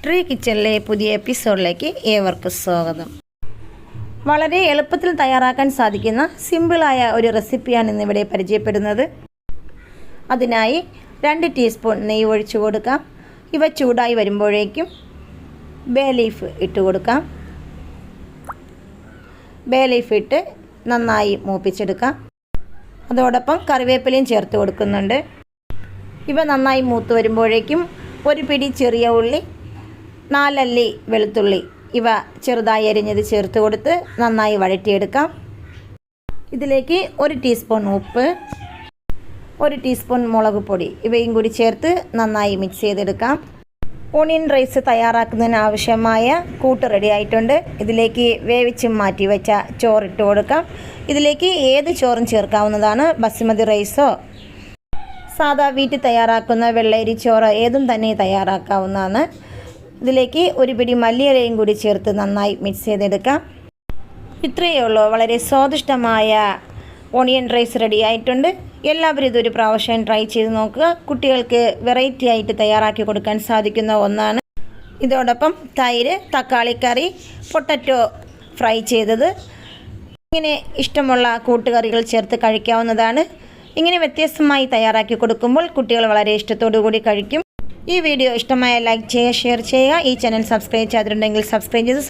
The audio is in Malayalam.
ട്രീ കിച്ചണിലെ പുതിയ എപ്പിസോഡിലേക്ക് ഏവർക്കും സ്വാഗതം. വളരെ എളുപ്പത്തിൽ തയ്യാറാക്കാൻ സാധിക്കുന്ന സിമ്പിളായ ഒരു റെസിപ്പിയാണ് ഇന്നിവിടെ പരിചയപ്പെടുന്നത്. അതിനായി 2 ടീസ്പൂൺ നെയ്യ് ഒഴിച്ചു കൊടുക്കാം. ഇവ ചൂടായി വരുമ്പോഴേക്കും ബേ ലീഫ് ഇട്ട് കൊടുക്കാം. ബേ ലീഫ് ഇട്ട് നന്നായി മൂപ്പിച്ചെടുക്കാം. അതോടൊപ്പം കറിവേപ്പിലയും ചേർത്ത് കൊടുക്കുന്നുണ്ട്. ഇവ നന്നായി മൂത്ത് വരുമ്പോഴേക്കും ഒരു പിടി ചെറിയ ഉള്ളി, 4 അല്ലി വെളുത്തുള്ളി ഇവ ചെറുതായി അരിഞ്ഞത് ചേർത്ത് കൊടുത്ത് നന്നായി വഴറ്റിയെടുക്കാം. ഇതിലേക്ക് 1 ടീസ്പൂൺ ഉപ്പ്, 1 ടീസ്പൂൺ മുളക് പൊടി ഇവയും കൂടി ചേർത്ത് നന്നായി മിക്സ് ചെയ്തെടുക്കാം. ഓണിയൻ റൈസ് തയ്യാറാക്കുന്നതിന് ആവശ്യമായ കൂട്ട് റെഡി ആയിട്ടുണ്ട്. ഇതിലേക്ക് വേവിച്ച് മാറ്റി വെച്ച ചോറിട്ട് കൊടുക്കാം. ഇതിലേക്ക് ഏത് ചോറും ചേർക്കാവുന്നതാണ്. ബസുമതി റൈസോ സാധാ വീട്ടിൽ തയ്യാറാക്കുന്ന വെള്ളരി ചോറ് ഏതും തന്നെ തയ്യാറാക്കാവുന്നതാണ്. ഇതിലേക്ക് ഒരു പിടി മല്ലിയിലയും കൂടി ചേർത്ത് നന്നായി മിക്സ് ചെയ്തെടുക്കാം. ഇത്രയേ ഉള്ളൂ. വളരെ സ്വാദിഷ്ടമായ ഓണിയൻ റൈസ് റെഡി ആയിട്ടുണ്ട്. എല്ലാവരും ഇതൊരു പ്രാവശ്യം ട്രൈ ചെയ്ത് നോക്കുക. കുട്ടികൾക്ക് വെറൈറ്റി ആയിട്ട് തയ്യാറാക്കി കൊടുക്കാൻ സാധിക്കുന്ന ഒന്നാണ്. ഇതോടൊപ്പം തൈര്, തക്കാളിക്കറി, പൊട്ടറ്റോ ഫ്രൈ ചെയ്തത്, ഇങ്ങനെ ഇഷ്ടമുള്ള കൂട്ടുകറികൾ ചേർത്ത് കഴിക്കാവുന്നതാണ്. ഇങ്ങനെ വ്യത്യസ്തമായി തയ്യാറാക്കി കൊടുക്കുമ്പോൾ കുട്ടികൾ വളരെ ഇഷ്ടത്തോടു കൂടി കഴിക്കും. ഈ വീഡിയോ ഇഷ്ടമായ ലൈക്ക് ചെയ്യുക, ഷെയർ ചെയ്യുക. ഈ ചാനൽ സബ്സ്ക്രൈബ് ചെയ്തിട്ടുണ്ടെങ്കിൽ സബ്സ്ക്രൈബ് ചെയ്ത്